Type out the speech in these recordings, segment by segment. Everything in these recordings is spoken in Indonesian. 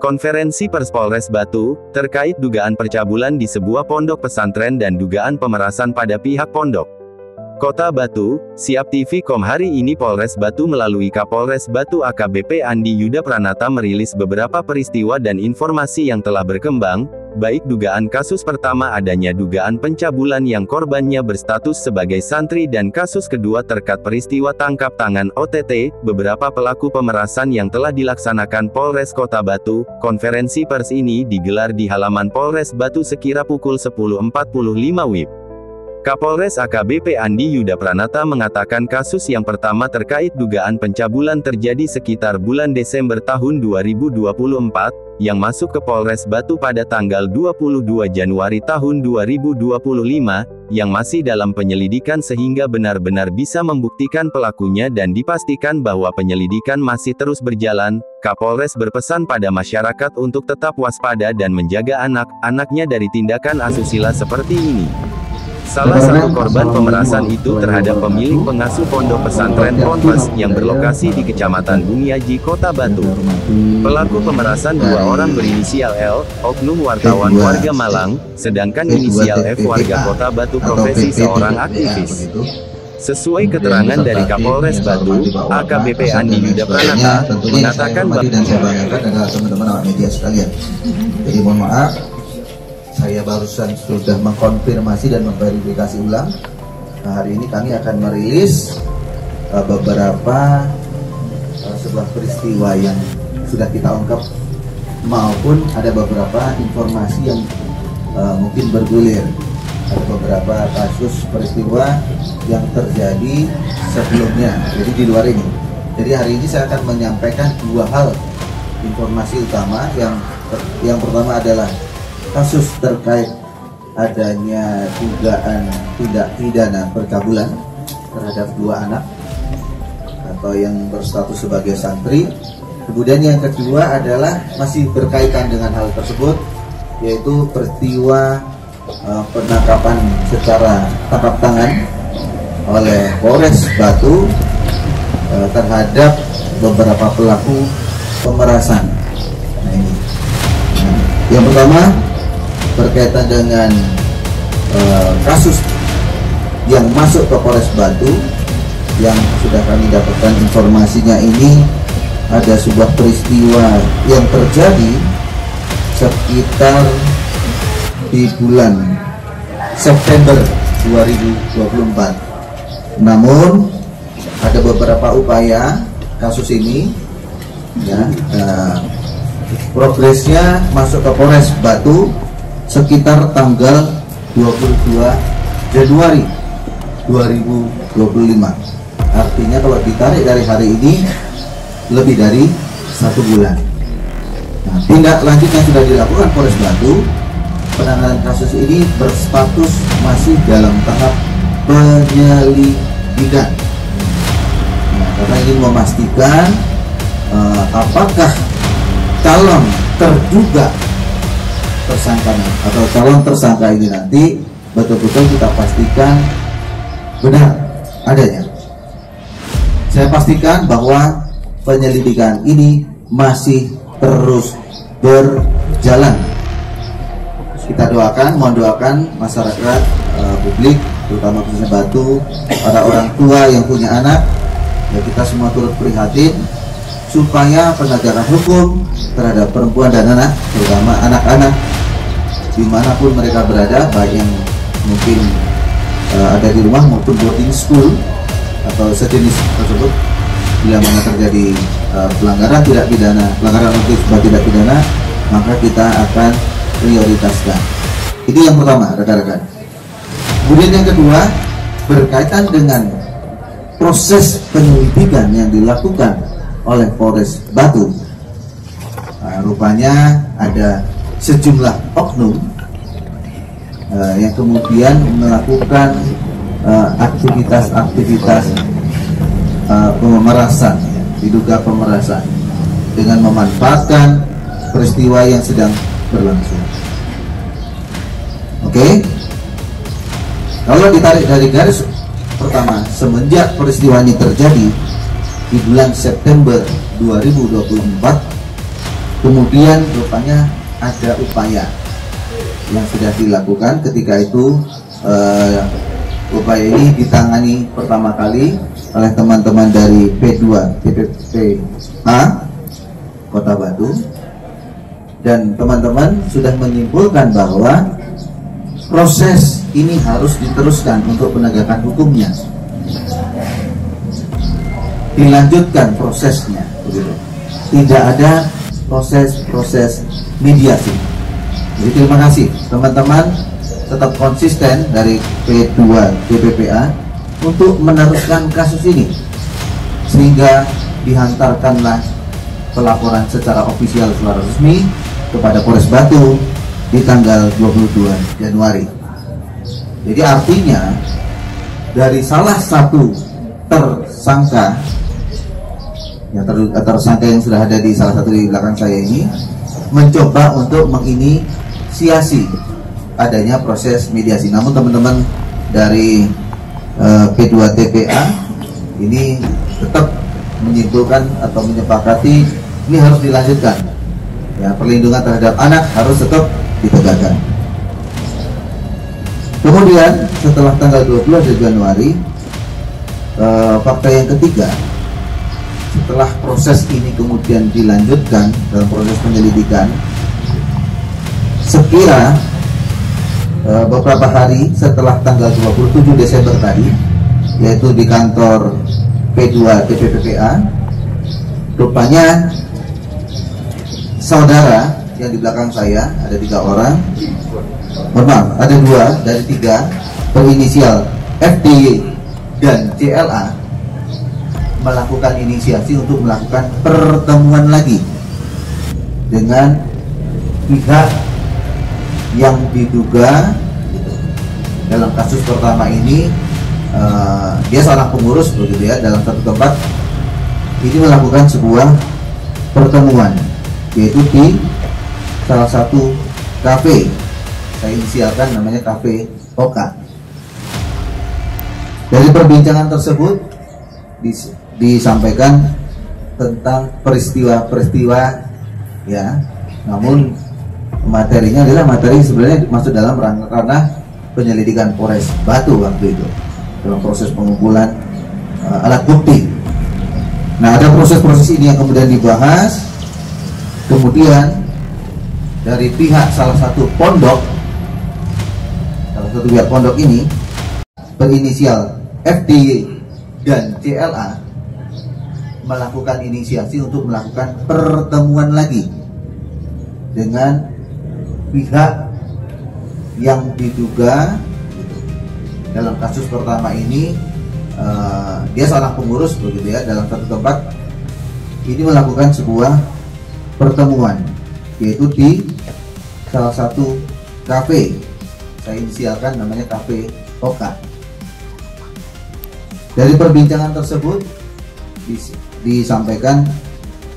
Konferensi pers Polres Batu, terkait dugaan percabulan di sebuah pondok pesantren dan dugaan pemerasan pada pihak pondok. Kota Batu, Siap TV.com. Hari ini Polres Batu melalui Kapolres Batu AKBP Andi Yuda Pranata merilis beberapa peristiwa dan informasi yang telah berkembang, baik dugaan kasus pertama adanya dugaan pencabulan yang korbannya berstatus sebagai santri dan kasus kedua terkait peristiwa tangkap tangan OTT, beberapa pelaku pemerasan yang telah dilaksanakan Polres Kota Batu. Konferensi pers ini digelar di halaman Polres Batu sekira pukul 10.45 WIB. Kapolres AKBP Andi Yuda Pranata mengatakan kasus yang pertama terkait dugaan pencabulan terjadi sekitar bulan Desember tahun 2024, yang masuk ke Polres Batu pada tanggal 22 Januari tahun 2025, yang masih dalam penyelidikan sehingga benar-benar bisa membuktikan pelakunya dan dipastikan bahwa penyelidikan masih terus berjalan. Kapolres berpesan pada masyarakat untuk tetap waspada dan menjaga anak-anaknya dari tindakan asusila seperti ini. Salah satu korban pemerasan itu terhadap pemilik pengasuh pondok pesantren Ponpes yang berlokasi di Kecamatan Bumiaji, Kota Batu. Pelaku pemerasan dua orang berinisial L, oknum wartawan warga Malang, sedangkan inisial F warga Kota Batu profesi seorang aktivis. Sesuai keterangan dari Kapolres Batu, AKBP Andi Yuda Pranata mengatakan bahwa teman-teman awak media sekalian. Jadi mohon maaf, saya barusan sudah mengkonfirmasi dan memverifikasi ulang. Nah, hari ini kami akan merilis beberapa sebuah peristiwa yang sudah kita ungkap, maupun ada beberapa informasi yang mungkin bergulir. Ada beberapa kasus peristiwa yang terjadi sebelumnya, jadi di luar ini. Jadi hari ini saya akan menyampaikan dua hal informasi utama. Yang pertama adalah kasus terkait adanya dugaan tindak pidana percabulan terhadap dua anak atau yang berstatus sebagai santri. Kemudian yang kedua adalah masih berkaitan dengan hal tersebut, yaitu peristiwa penangkapan secara tangkap tangan oleh Polres Batu terhadap beberapa pelaku pemerasan. Nah, ini yang pertama berkaitan dengan kasus yang masuk ke Polres Batu, yang sudah kami dapatkan informasinya. Ini ada sebuah peristiwa yang terjadi sekitar di bulan September 2024. Namun ada beberapa upaya kasus ini, ya, progresnya masuk ke Polres Batu sekitar tanggal 22 Januari 2025. Artinya kalau ditarik dari hari ini lebih dari 1 bulan. Nah, tindak lanjut yang sudah dilakukan Polres Batu, penanganan kasus ini berstatus masih dalam tahap penyelidikan. Nah, karena ingin memastikan apakah calon terduga tersangka atau calon tersangka ini nanti betul-betul kita pastikan benar adanya. Saya pastikan bahwa penyelidikan ini masih terus berjalan. Kita mohon doakan masyarakat, publik, terutama khususnya Batu, para orang tua yang punya anak, ya, kita semua turut prihatin supaya penegakan hukum terhadap perempuan dan anak, terutama anak-anak, dimanapun mereka berada, baik yang mungkin ada di rumah maupun boarding school atau sejenis tersebut, bila mana terjadi pelanggaran motif tidak pidana, maka kita akan prioritaskan. Itu yang pertama, rekan-rekan. Kemudian yang kedua berkaitan dengan proses penyelidikan yang dilakukan oleh Polres Batu. Nah, rupanya ada sejumlah oknum yang kemudian melakukan aktivitas pemerasan, diduga pemerasan, dengan memanfaatkan peristiwa yang sedang berlangsung. Oke. Kalau ditarik dari garis pertama, semenjak peristiwa ini terjadi di bulan September 2024, kemudian rupanya ada upaya yang sudah dilakukan. Ketika itu upaya ini ditangani pertama kali oleh teman-teman dari P2 TPPA Kota Batu, dan teman-teman sudah menyimpulkan bahwa proses ini harus diteruskan untuk penegakan hukumnya, dilanjutkan prosesnya, begitu. Tidak ada proses mediasi. Jadi terima kasih teman-teman tetap konsisten dari P2 TPPA untuk meneruskan kasus ini, sehingga dihantarkanlah pelaporan secara ofisial secara resmi kepada Polres Batu di tanggal 22 Januari. Jadi artinya dari salah satu tersangka yang sudah ada di salah satu di belakang saya ini mencoba untuk menginisiasi adanya proses mediasi. Namun teman-teman dari P2 TPA ini tetap menyimpulkan atau menyepakati ini harus dilanjutkan. Ya, perlindungan terhadap anak harus tetap ditegakkan. Kemudian setelah tanggal 12 Januari, fakta yang ketiga, setelah proses ini kemudian dilanjutkan dalam proses penyelidikan, sekira beberapa hari setelah tanggal 27 Desember tadi, yaitu di kantor P2 TPPA, rupanya saudara yang di belakang saya ada 3 orang, ada 2 dari 3 berinisial FDY dan CLA melakukan inisiasi untuk melakukan pertemuan lagi dengan pihak yang diduga dalam kasus pertama ini. Dia seorang pengurus begitu ya, dalam satu tempat ini melakukan sebuah pertemuan, yaitu di salah satu kafe, saya inisialkan namanya Kafe Oka. Dari perbincangan tersebut disampaikan tentang peristiwa-peristiwa ya, namun materinya adalah materi sebenarnya masuk dalam ranah penyelidikan Polres Batu waktu itu dalam proses pengumpulan alat bukti. Nah, ada proses-proses ini yang kemudian dibahas. Kemudian dari pihak salah satu pihak pondok ini berinisial FDY dan CLA melakukan inisiasi untuk melakukan pertemuan lagi dengan pihak yang diduga dalam kasus pertama ini. Dia seorang pengurus begitu ya, dalam satu tempat ini melakukan sebuah pertemuan, yaitu di salah satu kafe, saya inisialkan namanya Kafe Oka. Dari perbincangan tersebut disampaikan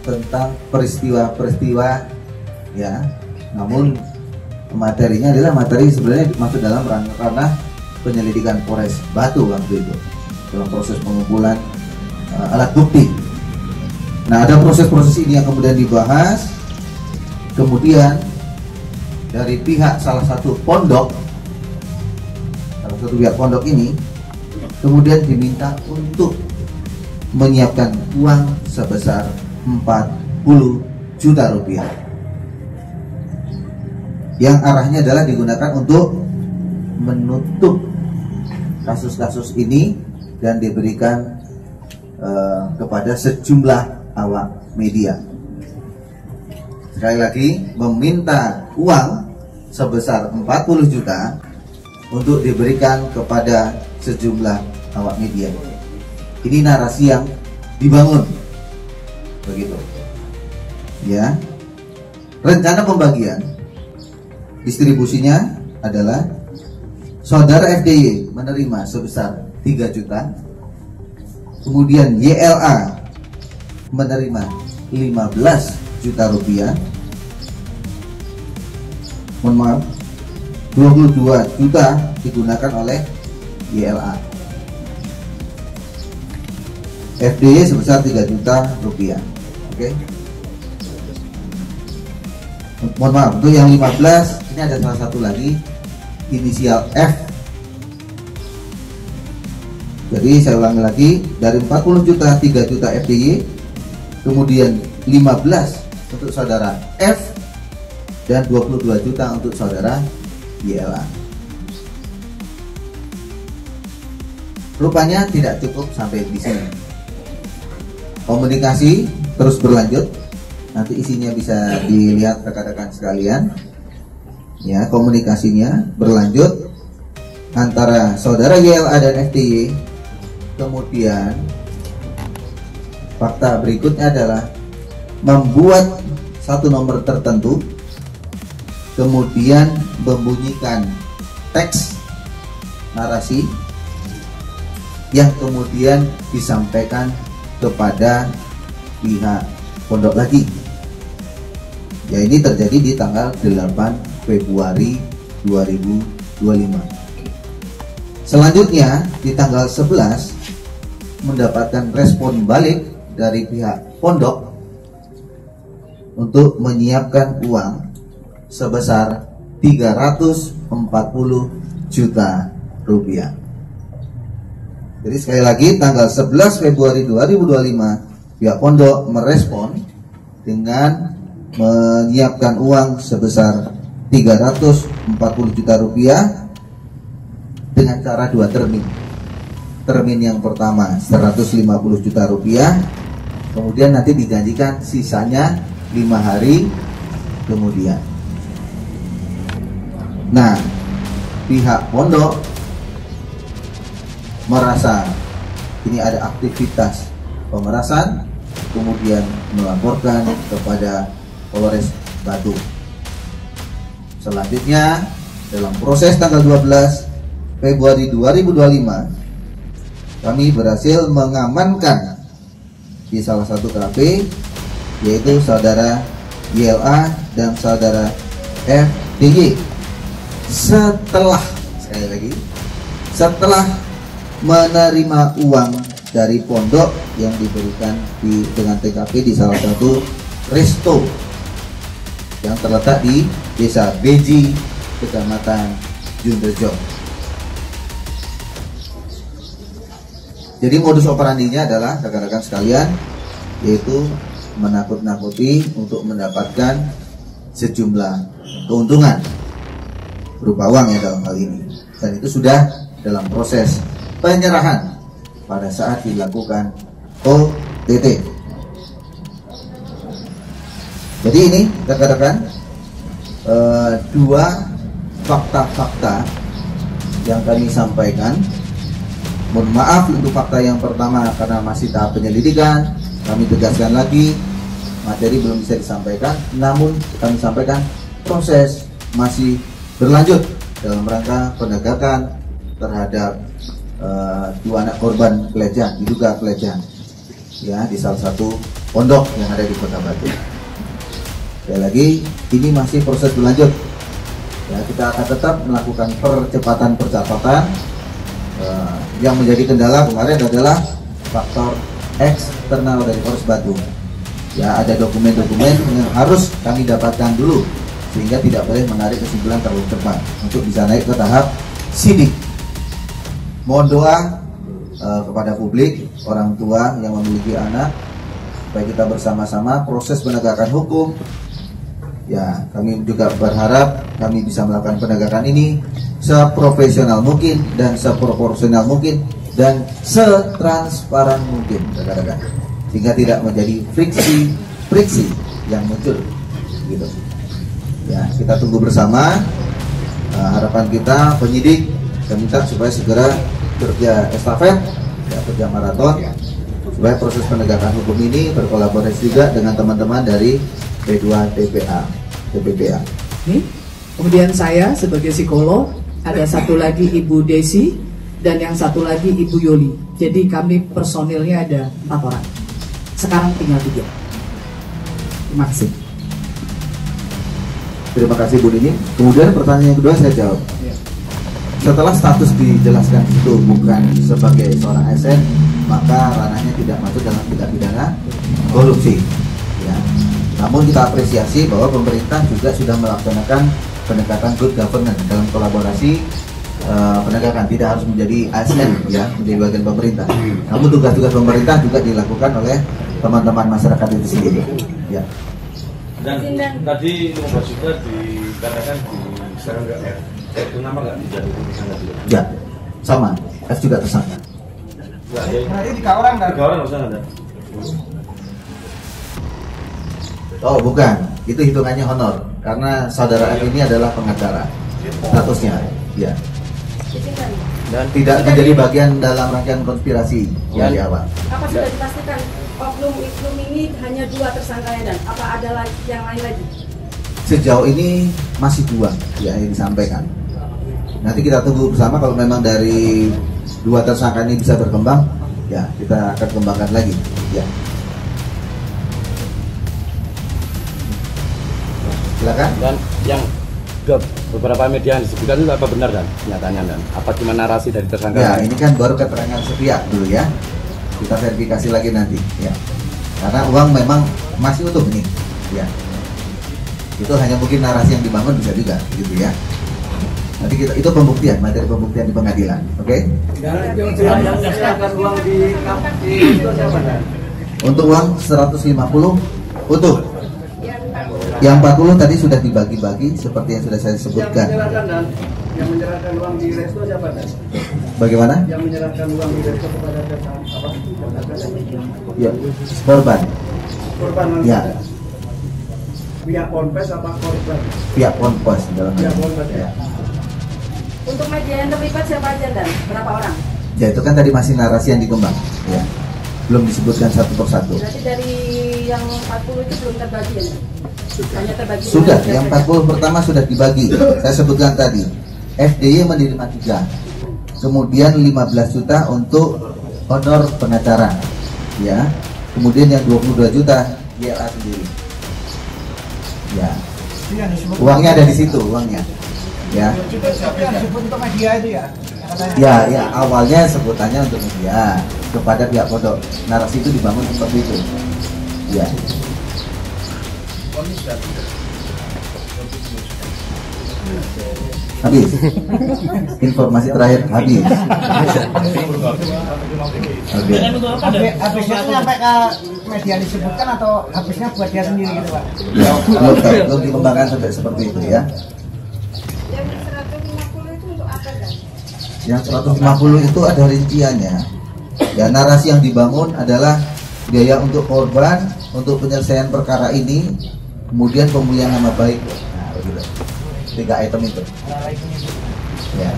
tentang peristiwa-peristiwa ya, namun materinya adalah materi sebenarnya masuk dalam ranah penyelidikan Polres Batu waktu itu dalam proses pengumpulan alat bukti. Nah, ada proses-proses ini yang kemudian dibahas. Kemudian dari pihak salah satu pihak pondok ini kemudian diminta untuk menyiapkan uang sebesar 40 juta rupiah yang arahnya adalah digunakan untuk menutup kasus-kasus ini dan diberikan kepada sejumlah awak media. Sekali lagi, meminta uang sebesar 40 juta untuk diberikan kepada sejumlah awak media. Ini narasi yang dibangun begitu ya. Rencana pembagian distribusinya adalah saudara FDY menerima sebesar 3 juta, kemudian YLA menerima 15 juta rupiah, 22 juta digunakan oleh YLA. FDY sebesar 3 juta rupiah. Oke. Mohon maaf, untuk yang 15 ini ada salah satu lagi inisial F. Jadi saya ulangi lagi, dari 40 juta 3 juta FDY, kemudian 15 untuk saudara F dan 22 juta untuk saudara YLA. Rupanya tidak cukup sampai di sini. Komunikasi terus berlanjut. Nanti isinya bisa dilihat rekan-rekan sekalian. Ya, komunikasinya berlanjut antara saudara YLA dan FDY. Kemudian fakta berikutnya adalah membuat satu nomor tertentu, kemudian membunyikan teks narasi yang kemudian disampaikan kepada pihak pondok lagi. Ya, ini terjadi di tanggal 8 Februari 2025. Selanjutnya di tanggal 11 mendapatkan respon balik dari pihak pondok untuk menyiapkan uang sebesar 340 juta rupiah. Jadi sekali lagi tanggal 11 Februari 2025 pihak pondok merespon dengan menyiapkan uang sebesar 340 juta rupiah dengan cara 2 termin. Termin yang pertama 150 juta rupiah, kemudian nanti dijanjikan sisanya 5 hari kemudian. Nah, pihak pondok merasa ini ada aktivitas pemerasan, kemudian melaporkan kepada Polres Batu. Selanjutnya dalam proses tanggal 12 Februari 2025 kami berhasil mengamankan di salah satu kafe, yaitu saudara YLA dan saudara FDY. Setelah menerima uang dari pondok yang diberikan dengan TKP di salah satu resto yang terletak di Desa Beji, Kecamatan Junrejo. Jadi modus operandinya adalah rekan-rekan sekalian, yaitu menakut-nakuti untuk mendapatkan sejumlah keuntungan berupa uang ya dalam hal ini, dan itu sudah dalam proses penyerahan pada saat dilakukan OTT. Jadi ini rekan-rekan, 2 fakta-fakta yang kami sampaikan. Mohon maaf untuk fakta yang pertama karena masih tahap penyelidikan. Kami tegaskan lagi, materi belum bisa disampaikan, namun kami sampaikan proses masih berlanjut dalam rangka penegakan terhadap 2 anak korban pelecehan, diduga pelecehan ya, di salah satu pondok yang ada di Kota Batu. Sekali lagi, ini masih proses berlanjut ya, kita akan tetap melakukan percepatan. Yang menjadi kendala kemarin adalah faktor eksternal dari Polres Batu ya, ada dokumen-dokumen yang harus kami dapatkan dulu sehingga tidak boleh menarik kesimpulan terlalu cepat untuk bisa naik ke tahap sidik. Mohon doa kepada publik, orang tua yang memiliki anak, supaya kita bersama-sama proses penegakan hukum. Ya, kami juga berharap kami bisa melakukan penegakan ini seprofesional mungkin dan seproporsional mungkin dan setransparan mungkin, rekan-rekan, sehingga tidak menjadi friksi yang muncul, gitu. Ya, kita tunggu bersama. Harapan kita penyidik, saya minta supaya segera kerja estafet, ya, kerja maraton, supaya proses penegakan hukum ini berkolaborasi juga dengan teman-teman dari P2TPA. Kemudian saya sebagai psikolog, ada satu lagi Ibu Desi, dan yang satu lagi Ibu Yoli. Jadi kami personilnya ada 4 orang. Sekarang tinggal 3. Terima kasih. Terima kasih Bu Nini. Kemudian pertanyaan yang kedua saya jawab. setelah status dijelaskan itu bukan sebagai seorang ASN, maka ranahnya tidak masuk dalam tindak pidana korupsi. Ya. Namun kita apresiasi bahwa pemerintah juga sudah melaksanakan pendekatan good governance dalam kolaborasi penegakan, tidak harus menjadi ASN ya, menjadi bagian pemerintah. Namun tugas-tugas pemerintah juga dilakukan oleh teman-teman masyarakat itu sendiri. Ya. Dan tadi Mas juga dikatakan di sekarang nggak itu nama nggak dijadikan di sana juga. Ya, sama. F juga tersangka. Berarti 3 orang dan 3 orang nggak usah ada. Oh bukan, itu hitungannya honor karena saudara F ini adalah pengacara statusnya, ya. Dan tidak menjadi bagian dalam rangkaian konspirasi yang di awal. Apa sudah dipastikan oknum ini hanya 2 tersangkanya dan apa ada yang lain lagi? Sejauh ini masih 2 ya yang disampaikan. Nanti kita tunggu bersama kalau memang dari 2 tersangka ini bisa berkembang, ya kita akan kembangkan lagi. Ya. Silakan. Dan yang beberapa media yang disebutkan itu apa benar dan kenyataannya dan apa cuma narasi dari tersangka? Ya ini kan baru keterangan sepihak dulu ya. Kita verifikasi lagi nanti. Ya. Karena uang memang masih utuh nih. Ya. Itu hanya mungkin narasi yang dibangun bisa juga, gitu ya. Nanti kita itu pembuktian, materi pembuktian di pengadilan, oke? Untuk uang 150 utuh. Yang 40 tadi sudah dibagi-bagi seperti yang sudah saya sebutkan. Yang menyerahkan uang di resto siapa? Bagaimana? Yang menyerahkan uang di resto kepada apa? Ya, korban. Korban. Ya. Pihak ponpes apa korban? Pihak ponpes dalam Pihak ponpes ya. Untuk media yang terlibat siapa aja dan berapa orang? Ya itu kan tadi masih narasi yang dikembang, ya. Belum disebutkan satu persatu. Berarti dari yang 40 itu belum terbagi ya? Hanya terbagi. Sudah, yang 40 pertama sudah dibagi. Saya sebutkan tadi. FDY menerima 3. Kemudian 15 juta untuk honor pengacara. Ya. Kemudian yang 22 juta GLA sendiri. Ya. Uangnya ada di situ, uangnya. Ya. Untuk media itu ya. Ya, awalnya sebutannya untuk media kepada pihak pondok. Narasi itu dibangun seperti itu. Ya. Habis. Informasi terakhir habis. Oke. Habisnya sampai ke media disebutkan atau habisnya buat dia sendiri gitu Pak? Ya, belum dikembangkan sampai seperti itu ya. Yang 150 itu untuk apa dan? Yang 150 itu ada rinciannya. Ya, narasi yang dibangun adalah biaya untuk korban, untuk penyelesaian perkara ini, kemudian pemulihan nama baik. Nah, begitu. 3 item itu. Ya.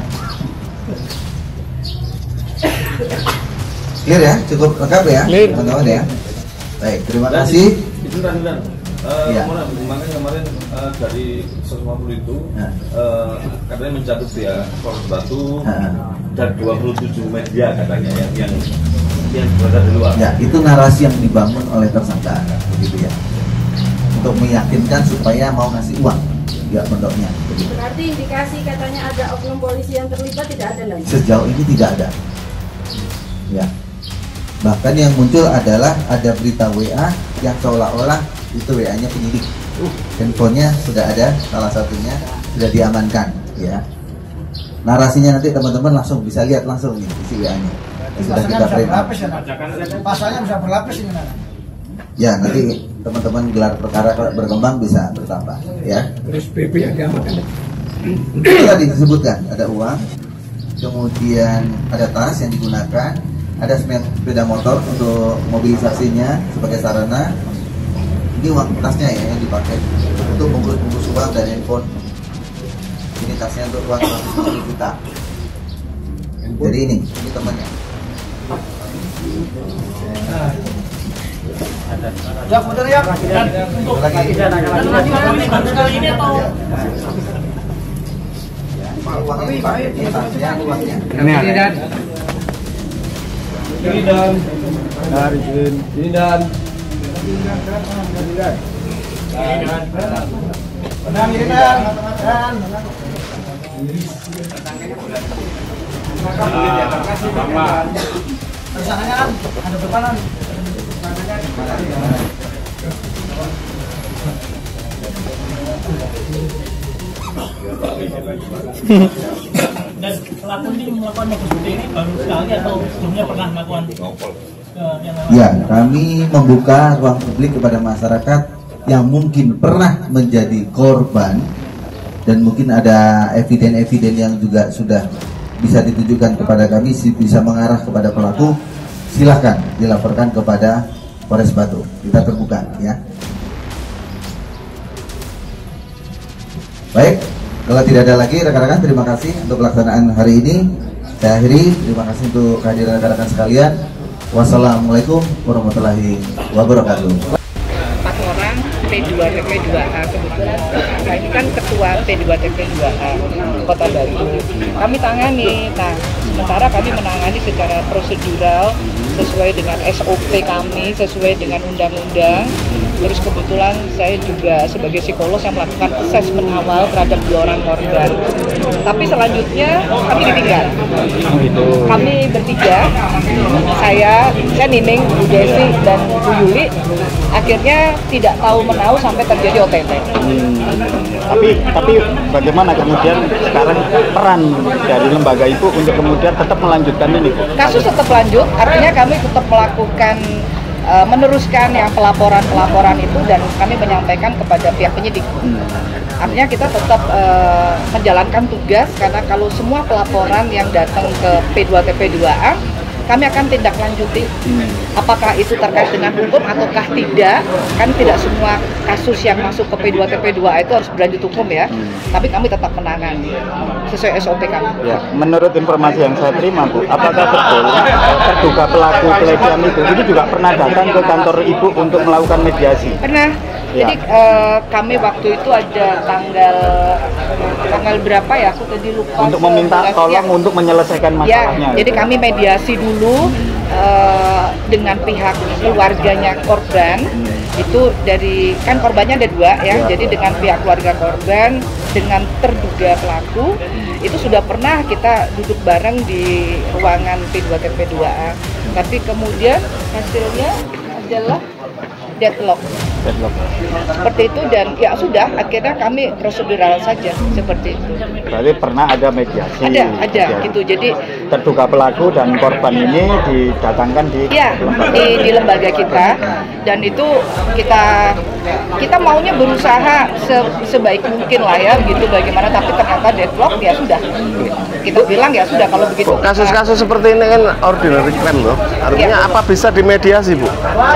Clear ya? Cukup lengkap ya? Teman-teman ya? Baik, terima kasih. Itu kan Ya. makanya kemarin dari 150 itu katanya mencakup ya Polres Batu dan 27 media katanya yang berada di luar. Ya, itu narasi yang dibangun oleh tersangka, begitu ya. Untuk meyakinkan supaya mau ngasih uang pihak pondoknya. Begitu. Berarti indikasi katanya ada oknum polisi yang terlibat tidak ada lagi? Sejauh ini tidak ada. Ya. Bahkan yang muncul adalah ada berita WA yang seolah-olah itu WA-nya penyidik. Handphonenya sudah ada, salah satunya sudah diamankan. Ya. Narasinya nanti teman-teman langsung bisa lihat langsung nih isi WA-nya. Sudah kita frame up. Pasalnya bisa berlapis ini. Ya, nanti teman-teman gelar perkara kalau berkembang bisa bertambah. Ya. Terus PP yang diamankan. Itu tadi disebutkan ada uang, kemudian ada tas yang digunakan, ada sepeda motor untuk mobilisasinya sebagai sarana. Ini uang tasnya ya yang dipakai untuk bungkus uang dan handphone. Ini tasnya untuk uang 150 juta. Jadi ini temannya. Ya, benar ya. Ini atau Ini dan Benar ini dan Tersangkanya kan ada berapa kan? Dan pelaku ini melakukan modus seperti ini baru sekali atau sebelumnya pernah melakukan? Ya, kami membuka ruang publik kepada masyarakat yang mungkin pernah menjadi korban dan mungkin ada eviden-eviden yang juga sudah bisa ditujukan kepada kami, bisa mengarah kepada pelaku, silahkan dilaporkan kepada Polres Batu. Kita terbuka ya. Baik, kalau tidak ada lagi rekan-rekan, terima kasih untuk pelaksanaan hari ini. Saya akhiri, terima kasih untuk kehadiran rekan-rekan sekalian. Wassalamualaikum warahmatullahi wabarakatuh. 4 orang P2TP2A, kebetulan saya ini kan ketua P2TP2A Kota Batu. Kami tangani, nah sementara kami menangani secara prosedural sesuai dengan SOP kami, sesuai dengan undang-undang. Terus kebetulan saya juga sebagai psikolog yang melakukan assessment awal terhadap 2 orang korban. Tapi selanjutnya kami ditinggal. Kami bertiga, saya Nining, Bu Desi, dan Bu Yuli, akhirnya tidak tahu menahu sampai terjadi OTT. Tapi bagaimana kemudian sekarang peran dari lembaga itu untuk kemudian tetap melanjutkan ini? Kasus tetap lanjut, artinya kami tetap melakukan meneruskan yang pelaporan itu dan kami menyampaikan kepada pihak penyidik. Artinya kita tetap menjalankan tugas karena kalau semua pelaporan yang datang ke P2TP2A kami akan tindak lanjuti. Apakah itu terkait dengan hukum ataukah tidak? Kan tidak semua kasus yang masuk ke P2TP2A itu harus berlanjut hukum ya. Tapi kami tetap menangani sesuai SOP kami. Ya, menurut informasi yang saya terima, Bu, apakah betul terduga pelaku pelecehan itu ini juga pernah datang ke kantor Ibu untuk melakukan mediasi? Pernah. Ya. Jadi kami waktu itu ada tanggal berapa ya? Aku tadi lupa. Untuk meminta tolong untuk menyelesaikan masalahnya. Ya, jadi kami mediasi dulu dengan pihak keluarganya korban. Itu dari kan korbannya ada 2 ya. Jadi dengan pihak keluarga korban dengan terduga pelaku itu sudah pernah kita duduk bareng di ruangan P2TP2A. Tapi kemudian hasilnya adalah deadlock. Seperti itu dan ya sudah akhirnya kami prosedural saja seperti itu. Berarti pernah ada mediasi. Ada gitu. Jadi terduga pelaku dan korban ini didatangkan di di lembaga kita dan itu kita maunya berusaha sebaik mungkin lah ya gitu bagaimana, tapi ternyata deadlock ya sudah. Kita bilang ya sudah kalau begitu. Kasus-kasus seperti ini kan ordinary crime loh. Artinya apa bisa dimediasi, Bu?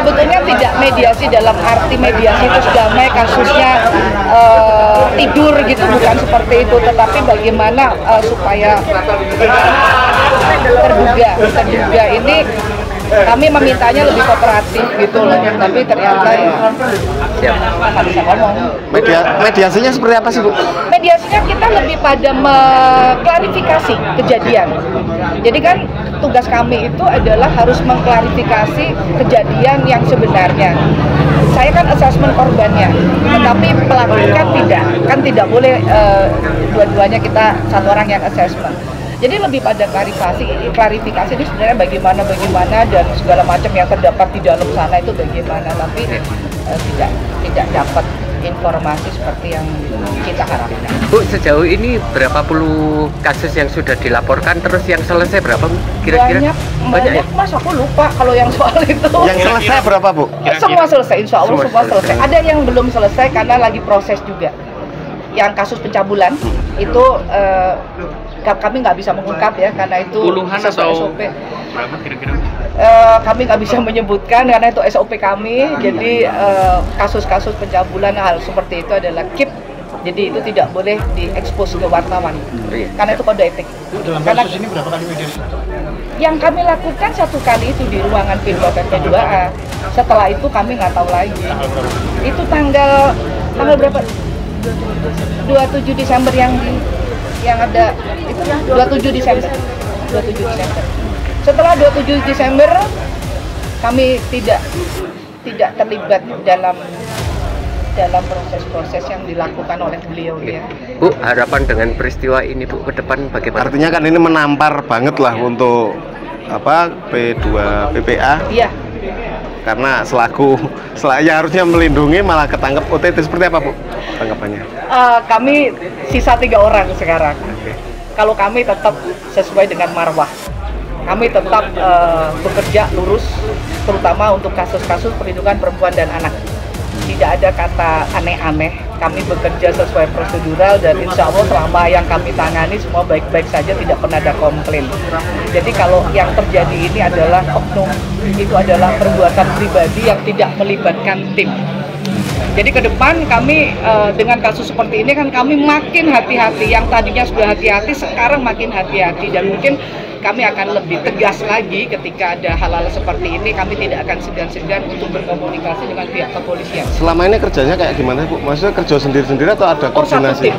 Sebetulnya tidak mediasi dalam arti mediasi itu damai kasusnya tidur gitu, bukan seperti itu, tetapi bagaimana supaya terduga ini kami memintanya lebih kooperatif gitu loh, tapi ternyata ya nggak bisa ngomong. Mediasinya seperti apa sih, Bu? Mediasinya kita lebih pada mengklarifikasi kejadian. Jadi kan tugas kami itu adalah harus mengklarifikasi kejadian yang sebenarnya. Saya kan asesmen korbannya, tetapi pelaku kan tidak boleh dua-duanya kita satu orang yang asesmen. Jadi lebih pada klarifikasi ini sebenarnya bagaimana dan segala macam yang terdapat di dalam sana itu bagaimana, tapi tidak dapat informasi seperti yang kita harapkan. Bu, sejauh ini berapa puluh kasus yang sudah dilaporkan, terus yang selesai berapa, Bu? Kira-kira? Banyak Mas, aku lupa kalau yang soal itu. Yang selesai berapa, Bu? Semua selesai, insya Allah semua selesai. Ada yang belum selesai karena lagi proses juga. Yang kasus pencabulan itu kami nggak bisa mengungkap ya karena itu puluhan atau SOP. Berapa kira-kira? Kami nggak bisa menyebutkan karena itu SOP kami. Jadi kasus-kasus pencabulan hal seperti itu adalah KIP. Jadi itu tidak boleh diekspos ke wartawan karena itu kode etik. Dalam kasus ini berapa kali mediasi? Yang kami lakukan 1 kali itu di ruangan P2TP2A. Setelah itu kami nggak tahu lagi. Itu tanggal berapa? 27 Desember yang ada itu 27 Desember. Setelah 27 Desember kami tidak terlibat dalam dalam proses-proses yang dilakukan oleh beliau ya. Bu, harapan dengan peristiwa ini Bu ke depan bagaimana? Artinya kan ini menampar banget lah untuk P2 PPA. Iya. Karena ya harusnya melindungi malah ketangkep OTT, seperti apa Bu tanggapannya? Kami sisa 3 orang sekarang. Kalau kami tetap sesuai dengan marwah. Kami tetap bekerja lurus, terutama untuk kasus-kasus perlindungan perempuan dan anak. Tidak ada kata aneh-aneh, kami bekerja sesuai prosedural dan insya Allah selama yang kami tangani semua baik-baik saja, tidak pernah ada komplain. Jadi kalau yang terjadi ini adalah oknum, itu adalah perbuatan pribadi yang tidak melibatkan tim. Jadi ke depan kami dengan kasus seperti ini kan kami makin hati-hati, yang tadinya sudah hati-hati sekarang makin hati-hati, dan mungkin kami akan lebih tegas lagi ketika ada hal-hal seperti ini. Kami tidak akan segan-segan untuk berkomunikasi dengan pihak kepolisian. Selama ini kerjanya kayak gimana Bu? Maksudnya kerja sendiri-sendiri atau ada koordinasi?